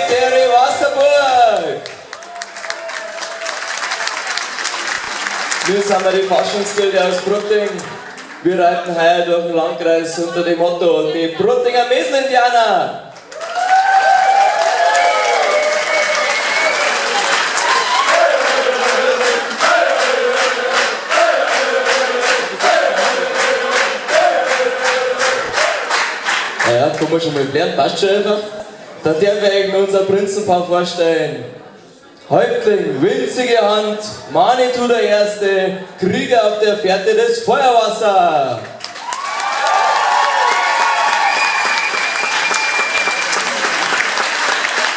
Terry Wasserburg. Wir sind die Faschingsgilde aus Brutting. Wir reiten heuer durch den Landkreis unter dem Motto die Bruttinger Mesel-Indianer. Ja, kann man schon mal lernen, passt schon einfach. Da darf ich eigentlich unser Prinzenpaar vorstellen. Häuptling, winzige Hand, Manitou der Erste, Krieger auf der Fährte des Feuerwasser.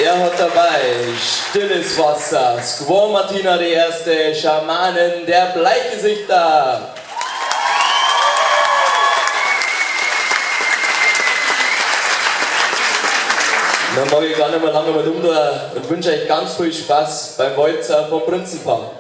Er hat dabei Stilles Wasser, Squaw Martina die Erste, Schamanen der Bleichgesichter. Dann mag ich gar nicht mehr lange mit umtun und wünsche euch ganz viel Spaß beim Walzer vom Prinzenpaar.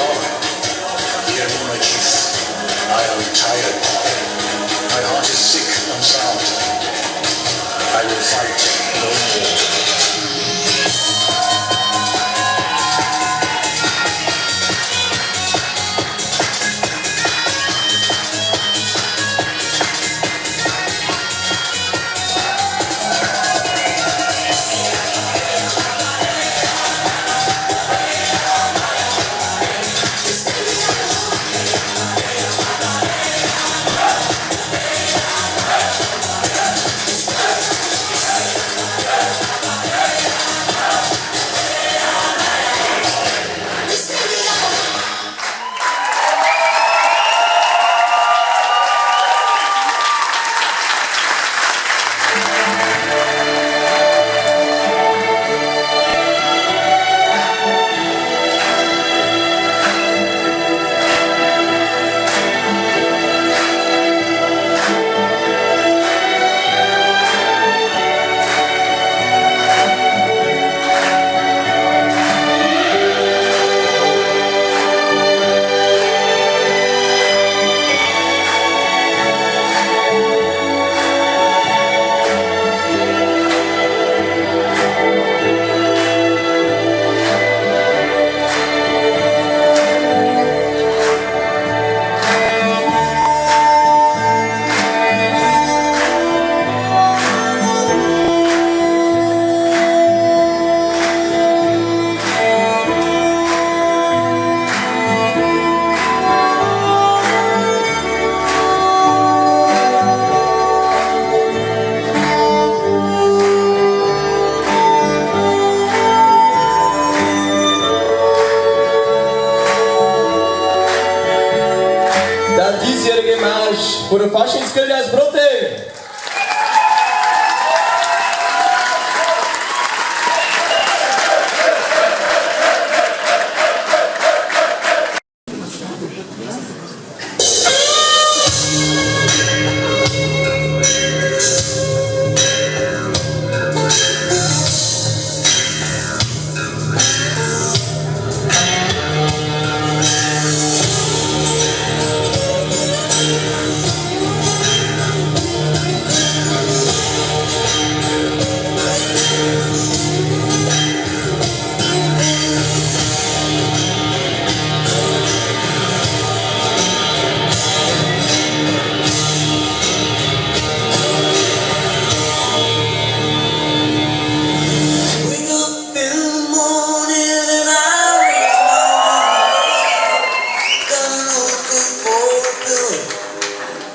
Dear my chief, I am tired. My heart is sick and sound. I will fight no more. Der diesjährige Marsch von der Faschingsgilde aus Brotte.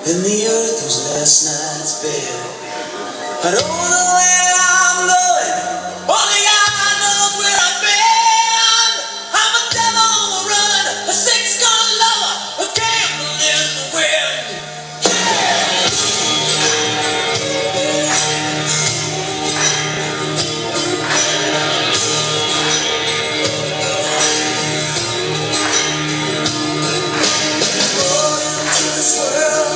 And the earth was last night's bed. I don't know where I'm going, only God knows where I've been. I'm a devil on the run, a six-gun lover, a gambler in the wind. Born into this world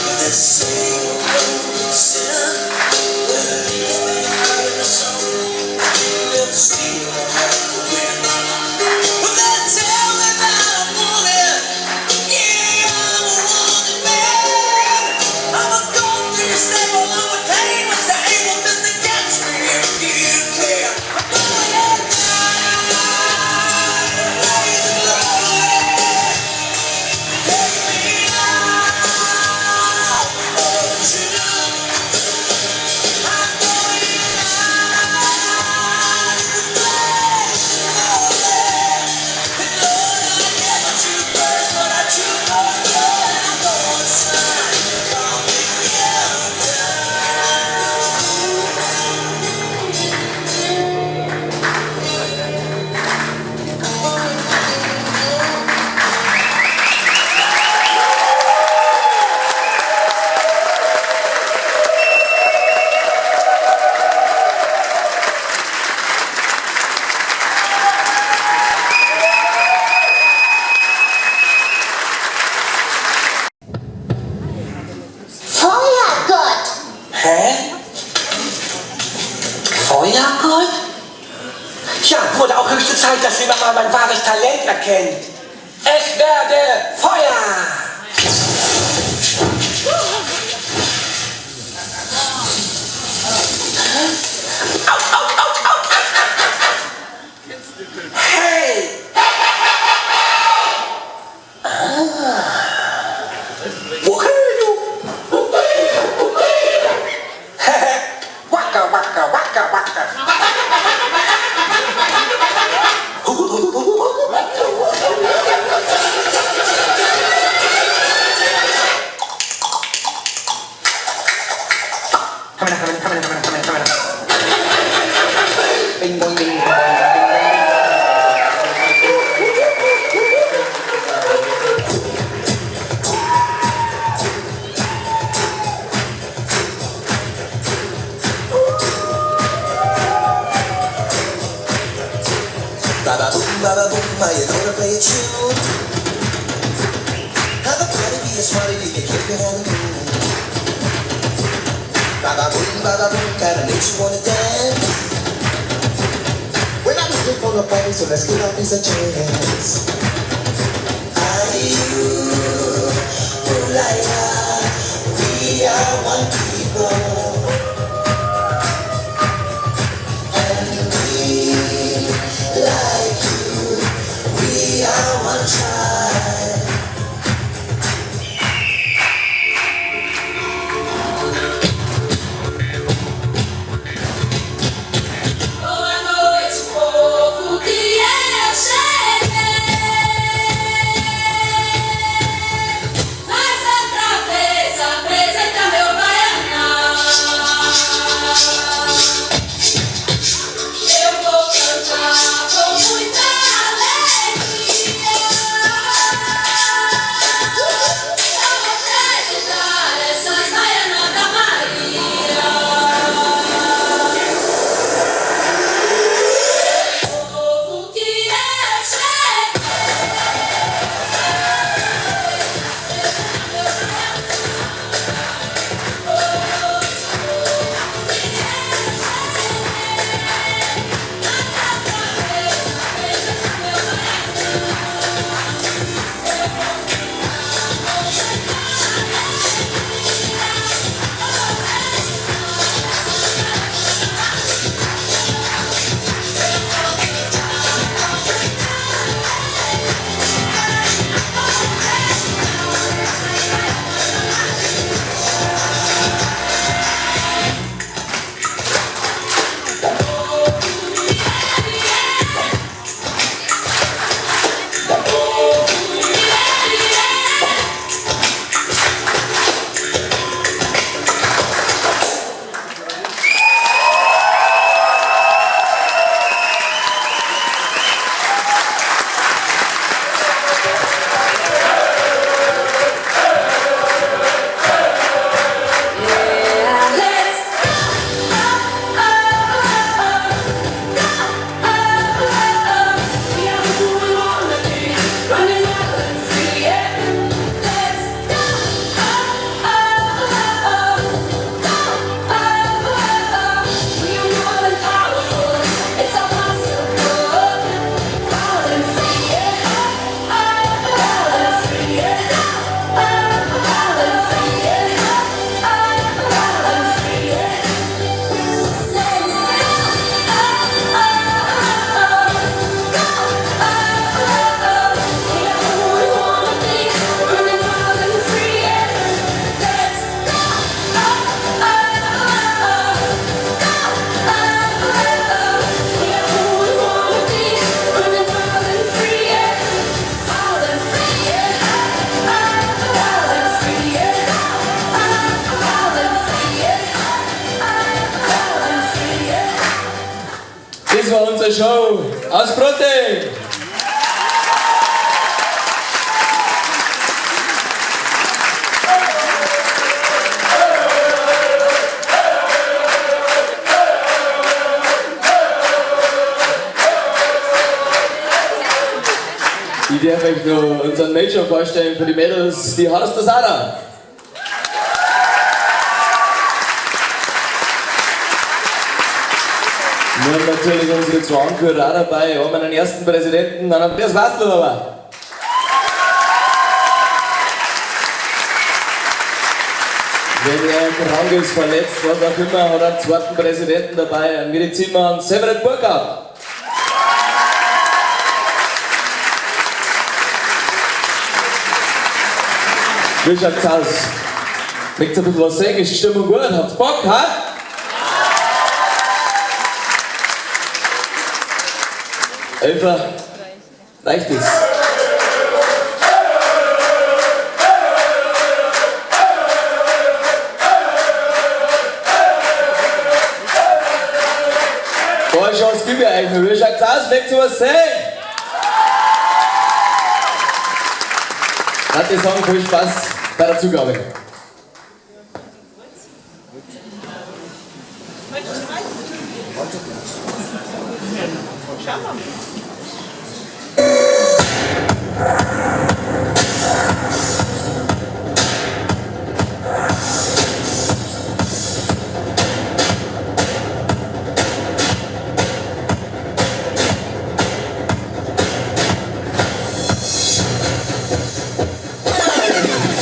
with this same old sin. Feuergott? Ja, wurde auch höchste Zeit, dass jemand mal mein wahres Talent erkennt. Ich werde Feuer! Hey! Waka waka waka waka. Come on. Bing bong bing bong. Baba boom, you know to play a tune. Have a party, be a smarty, you can keep your hand in. Baba boom, kinda makes you wanna dance. We're not looking for no party, so let's get up, it's a chance. We are one people. Like you, we are one tribe. Boa noite, povo que eu cheguei. Mais outra vez apresenta meu baianão. Eu vou cantar com muita alegria. Eu vou acreditar essas baianas da Maria. Povo que eu cheguei. Das war unsere Show aus Brotting. Ich darf euch noch unseren Major vorstellen für die Mädels, die Horst der Sarah. Wir haben natürlich unsere zwei Anführer auch dabei. Wir haben einen ersten Präsidenten, dann haben wir das Wasserlober. Wenn er krank ist, verletzt, was auch immer, hat er einen zweiten Präsidenten dabei, einen Medizinmann, Severin Burkhardt. Wie schaut's aus? Möchtest du ein bisschen was sagen? Ist die Stimmung gut? Habt ihr Bock, ha? Elfer, reicht es? Boah, Chance gib mir eigentlich noch. Wie schaut's aus? Möchtest du was sagen? Hat die Song viel Spaß bei der Zugabe.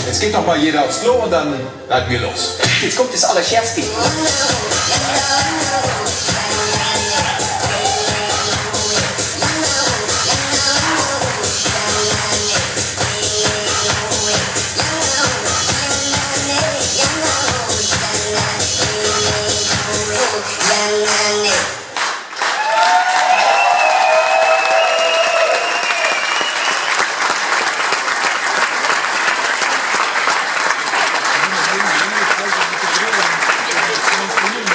Jetzt geht doch mal jeder aufs Klo und dann reiten wir los. Jetzt kommt das Allerschärfste.